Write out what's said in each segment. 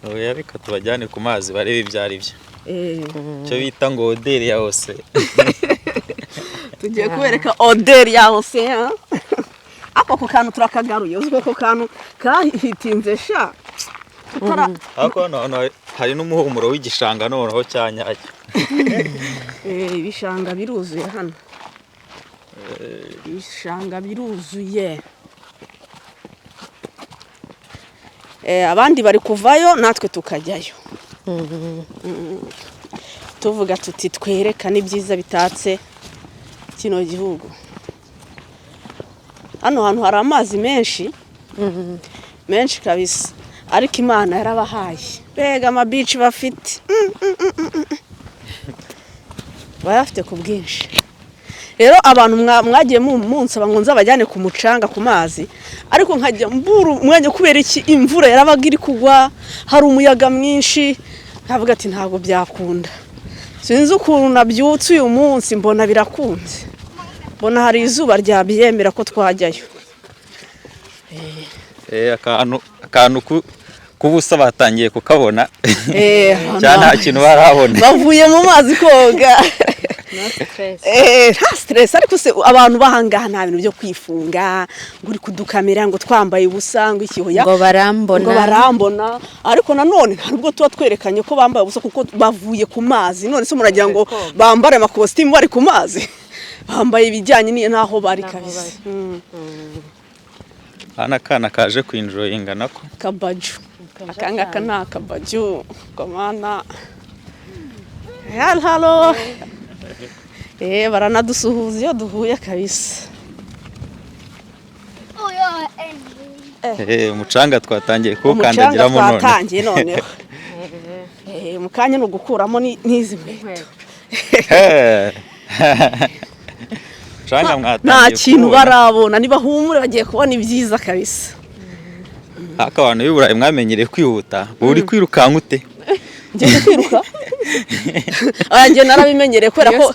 oya reka tubajyane ku mazi barebe ibyari byo cyo bita ngo oderi ya ose tugiye kubereka oderi ya ose ako ku kantu turakagaruye uziko ko kantu kahitinze sha ako no hari n'umuhumuro w'igishanga noneho cyanyacyo ibishanga biruzuye hano ibishanga biruzuye abandi bari kuvayo natwe tukajyayo tuvuga tuti twerekane ibyiza bitatse kino gihugu hano hantu hari amazi menshi menshi kabisa ariko Imana yarabahaye bega amabici bafite bayafite ku bwinshi rero abantu mwagiye munsi abangonza bajyane ku mucanga ku mazi ariko nkajya mburu mwanya kubera iki imvura yarabaga iri kugwa hari umuyaga mwinshi nkavuga ati ntago byakunda sinzi ukuntu nabyutse uyu munsi mbona birakunze mbona hari izuba ryabyemera ko twajyayo akantu kubusa batangiye kukabona cyane nta kintu barabona bavuye mu mazi koga nta stress ariko se abantu bahangaha nta bintu byo kwifunga ngo uri kudukamera ngo twambaye ubusa ngo ikihoya ngo barambona ariko nanone ntabwo tuba twerekanye ko bambaye ubusa kuko bavuye ku mazi none se muragira ngo bambare amakositimu bari ku mazi bambaye ibijyanye n'aho bari kabisa ana kana kaje kwinjoyinga nako kabaju akanga kana kabaju komana hello baranadusuhuza iyo duhuye kabisa umucanga twatangiye kuwukandagiramo none twatangiye noneho mukanya no gukuramo n'izi nkweto nta kintu barabona niba humure bagiye kubona ibyiza kabisa abantu b'Iburayi mwamenyereye kwihuta uri kwirukanka ute ngiye kwiruka njye narabimenyereye kubera ko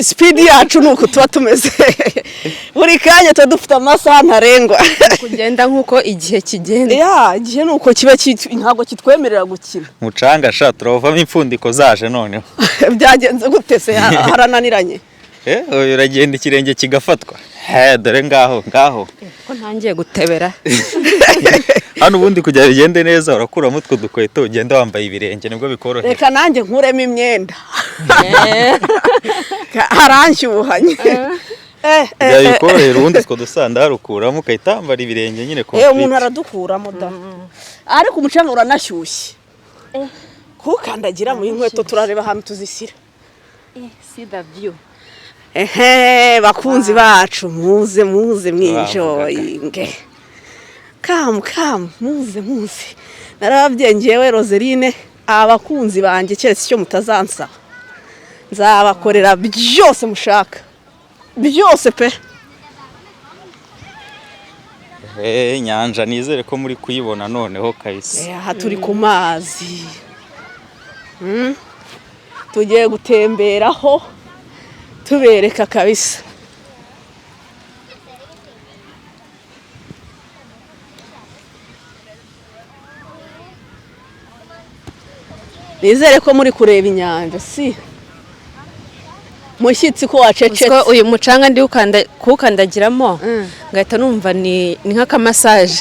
speed yacu nuko tuba tumeze buri kanya tuba dufite amasaha ntarengwa kugenda nkuko igihe kigenda igihe nuko kiba ntabwo kitwemerera gukina mucanga sha turavamo impfundiko zaje noneho byagenze gute se harananiranye uragenda ikirenge kigafatwa dore ngaho ko ntangiye gutebera hano ubundi kugira bigende neza urakuramo utwo dukweto ugenda wambaye ibirenge nibwo bikorohera reka nanjye nkuremo imyenda haranshyuhanye bikorohera ubundi utwo dusandari ukuramo ukahitambara ibirenge nyine umuntu aradukuramo da ariko umucanga uranashyushye kukandagira mu inkweto turareba ahantu tuzisira see the view bakunzi bacu muze mwinjoyinge come muze narababwiye ngewe Roseline abakunzi banjye cyese icyo mutazansaba nzabakorera byose mushaka byose pe nyanja nizere ko muri kuyibona noneho kabisa aha turi ku mazi tugiye gutemberaho tubereka kabisa nizere ko muri kureba inyanja si mushyitsi ko wacecetse uyu mucanga ndi kuwukandagiramo ngahita numva ni nk'akamasaje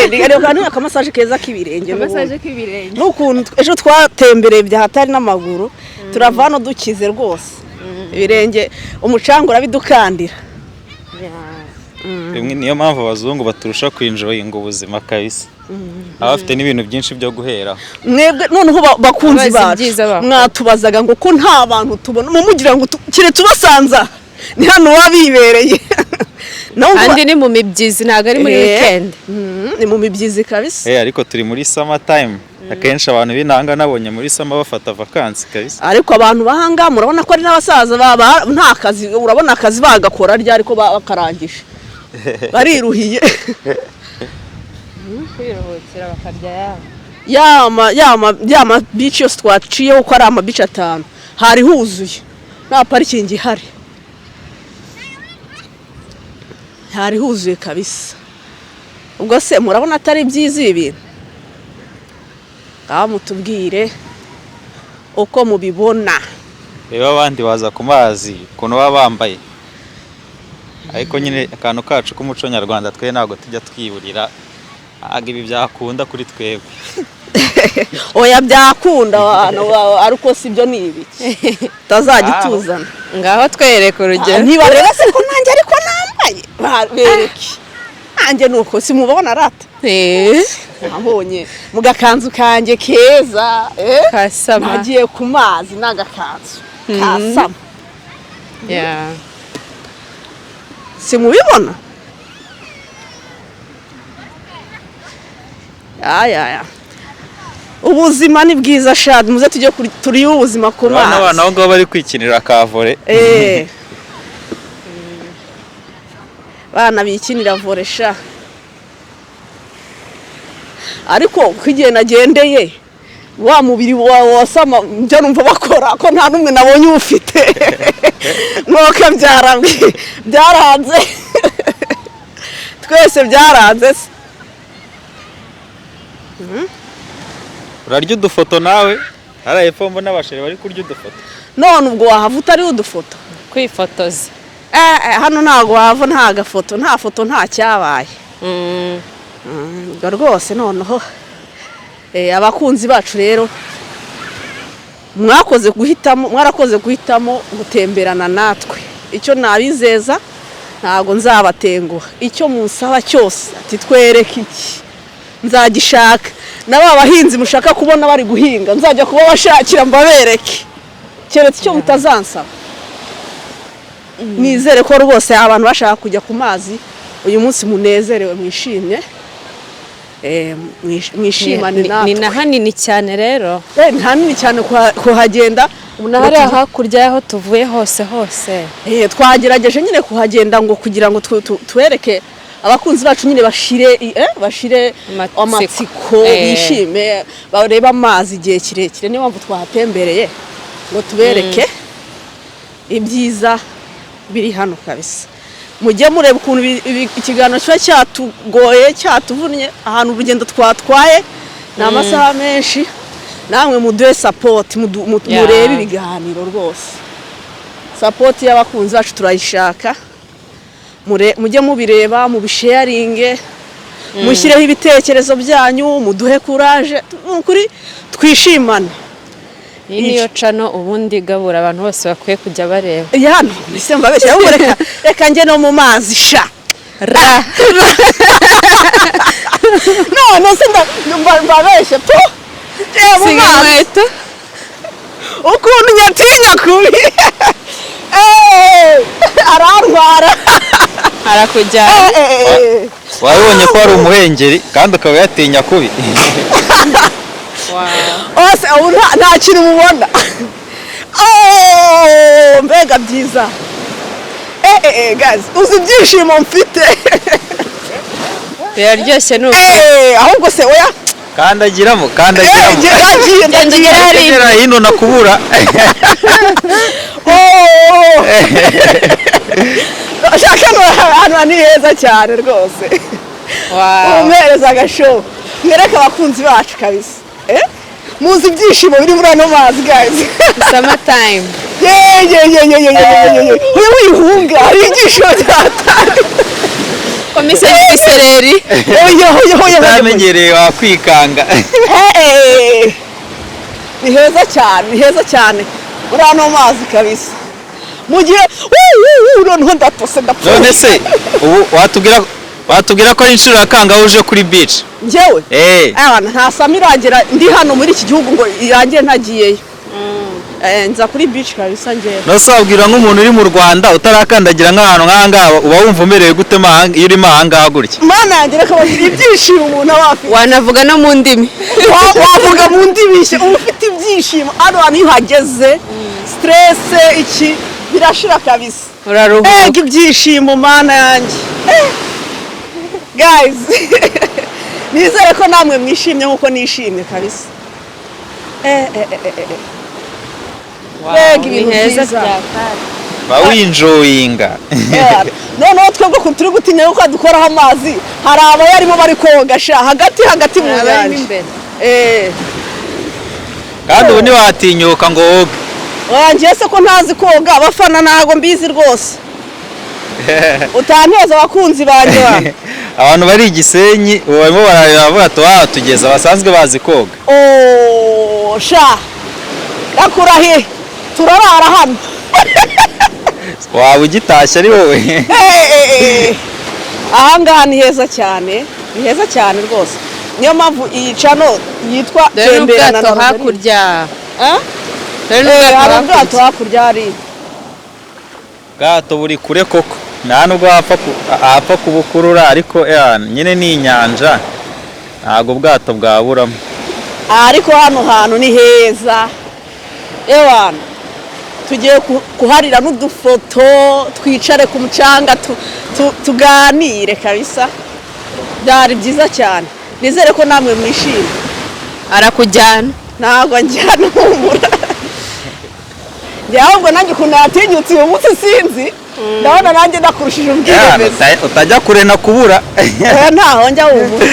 ni akamasaje keza k'ibirenge n'ukuntu ejo twatembereye byahatari n'amaguru turava hano dukize rwose ibirenge umucanga urabidukandira rimwe niyo mpamvu abazungu baturusha kwinjoyinga ubuzima kabisa abafite n'ibintu byinshi byo guhera mwebwe noneho bakunzi bacu mwatubazaga ngo ko nta bantu tubona mugira ngo kiretse ubasanza ni hano wabibereye kandi ni mu mibyizi ntabwo ari muri weekend ni mu mibyizi kabisa ariko turi muri summer time akenshi abantu b'inanga nabonye muri summer bafata vacancy kabisa ariko abantu bahanga murabona ko ari n'abasaza nta kazi urabona akazi bagakora rya ariko bakarangije bariruhiye kwiruhukira bakarya yama beach yose twaciyeho ko ari ama beach 5 hari huzuye nta parikingi ihari hari huzuye kabisa ubwo se murabona atari byiza ibintu ngaho mutubwire uko mubibona. reba abandi baza ku mazi ukuntu baba bambaye, ariko nyine akantu kacu k'umuco nyarwanda twe ntabwo tujya twiburira, ntabwo ibi byakunda kuri twebwe. Oya byakunda ariko si byo ni ibiki utazajya ituzana. ngaho twereke urugero. Niba rero se ko nanjye ariko nambaye bereke nanjye nuko simubona rata. Nabonye mu gakanzu kanjye keza kasama, nagiye ku mazi n'agakanzu kasama. Simubibona? ya ubuzima ni bwiza shad, muze tujye turi ubuzima ku mazi. Abana aho ngaho bari kwikinira ka volley. Bana bikinira volley sha. Ariko kwigiye nagendeye wa mubiri wasama njya numva bakora ko nta numwe nabonye ufite. Nuko byaranze. Twese byaranze. Urarya udufoto nawe? Haraye pombo n'abasheri bari kurya udufoto. None ubwo wahava utari udufoto kwifotoza. Hano ntago wava nta gafoto, nta foto nta cyabaye. Rwose noneho abakunzi bacu rero mwarakoze guhitamo gutemberana natwe. Icyo nabizeza ntago nzabatenguha, icyo musaba cyose ati twereke iki nzagishaka. Naba abahinzi mushaka kubona bari guhinga nzajya kuba bashakira mbabereke, keretse icyo mutazansaba. Nizere ko rwose abantu bashaka kujya ku mazi uyu munsi munezerewe, mwishimye, mwishimane natwe. Ni na hanini cyane rero. Ni hanini cyane kuhagenda. Unahari hakurya aho tuvuye hose. Twagerageje nyine kuhagenda ngo kugira ngo twereke abakunzi bacu nyine bashire amatsiko, bishime, bareba amazi igihe kirekire. Niyo mpamvu twahatembereye ngo tubereke ibyiza biri hano kabisa. Mujye mureba ukuntu ikiganiro kiba cyatugoye, cyatuvunnye, ahantu urugendo twatwaye ni amasaha menshi. Namwe muduhe support, murebe ibiganiro rwose. Support y'abakunzi bacu turayishaka. Mujye mubireba, mubisharinge, mushyireho ibitekerezo byanyu, muduhe courage, kuri twishimane. Iyi niyo cano ubundi gabura abantu bose bakwiye kujya bareba. Hano bisemba beshe reka njye no mu mazi sha. No se mbabeshe tu. Siga inkweto ukuntu nyatinya kubi. Arantwara arakujyana. Wabonye ko ari umuhengeri kandi ukaba yatinya kubi. Ose nta kintu mubona. Mbega byiza. Guys, uzi ibyishimo mfite. Biraryoshye nuko. Ahubwo se oya kandagiramo. Ndagera hino nakubura. Shaka hano ni heza cyane rwose. Umpereza agashobo. Mwereke abakunzi bacu kabisa. Muzi ibyishimo biri muri ano mazi guys. Summer time. Uyu wihunga hari ibyishimo byatari. Komisiyo y'isereri. Utamenyereye wakwikanga. Ni heza cyane. Muri ano mazi kabisa. Mugihe noneho ndatose ndapfa. None se ubu watubwira ko ari inshuro ya kangahe uje kuri beach? Njyewe nta sami iragera ndi hano muri iki gihugu ngo irangiye ntagiyeyo. Nza kuri beach kabisa njyewe. Nose wabwira nk'umuntu uri mu Rwanda utarakandagira nk'ahantu nk'ahangaha uba wumva umerewe gute iyo urimo ahangaha gutya? Mana yanjye reka bagira ibyishimo umuntu abafi. Wanavuga no mu ndimi. Wavuga mu ndimi uba ufite ibyishimo. Hano hantu iyo uhageze stress iki birashira kabisa. Uraruhuka. Ibyishimo mana yanjye. Guys, nizere ko namwe mwishimye nkuko nishimye kabisa. Ni heza cyane. Bawinjoyinga. Noneho twebwe ko turi gutinya yuko dukoraho amazi, hari abayarimo bari koga sha hagati mu nyanja. kandi ubu ntiwatinyuka ngo woge. wanjye se ko ntazi koga abafana ntago mbizi rwose utaneza abakunzi banjye bana abantu bari Gisenyi ubu barimo baravuga ati tugeze abasanzwe bazi koga. sha ndakurahiye turarara hano waba ugitashye ari wowe. ahangaha ni heza cyane rwose niyo mpamvu iyi cano yitwa temberana na hakurya hari ubwato hakurya hari ubwato buri kure koko nta nubwo hapfa kubukurura ariko nyine ni inyanja ntabwo ubwato bwaburamo ariko hano hantu ni heza ewana tugiye kuharira n'udufoto twicare ku mucanga tuganire kabisa byari byiza cyane nizere ko namwe mwishimye arakujyana ntabwo njyana humura ahubwo nanjye ukuntu yatinyutse uyu munsi sinzi ndabona nanjye nakurushije ubwiyemezi utajya kure na kubura ntaho njya wumva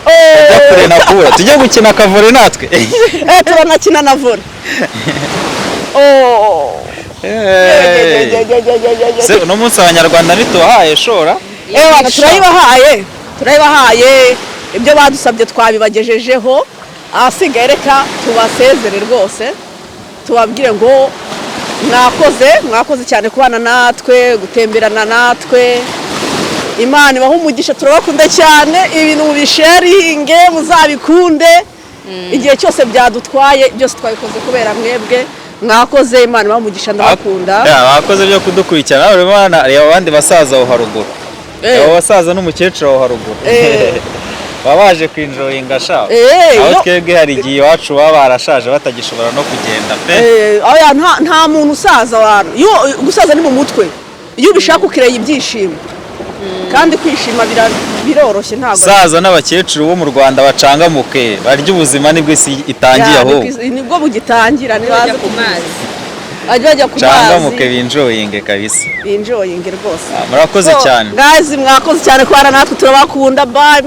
utajya kure na kubura tujye gukina akavore natwe turanakina na vore uno munsi abanyarwanda ntitubahaye shora turayibahaye ibyo badusabye twabibagejejeho ahasigaye reka tubasezere rwose tubabwire ngo mwakoze cyane kubana natwe gutemberana natwe imana ibaha umugisha turabakunda cyane ibintu mubisharinge muzabikunde igihe cyose byadutwaye byose twabikoze kubera mwebwe mwakoze imana ibaha umugisha ndabakunda bakoze byo kudukurikirana reba abandi basaza aho haruguru abo basaza n'umukecuru aho haruguru baba baje kwinjoyinga sha aho twebwe hari igihe iwacu baba barashaje batagishobora no kugenda pe nta muntu usaza abantu gusaza ni mu mutwe iyo ubishaka ukireye ibyishimo kandi kwishima biroroshye ntabwo saza n'abakecuru bo mu Rwanda bacangamuke barya ubuzima nibwo isi itangiye aho nibwo bugitangira bajya ku mazi bajya ku mazi cangamuke binjoyinge kabisa binjoyinge rwose murakoze cyane guys mwakoze cyane kubana natwe turabakunda bye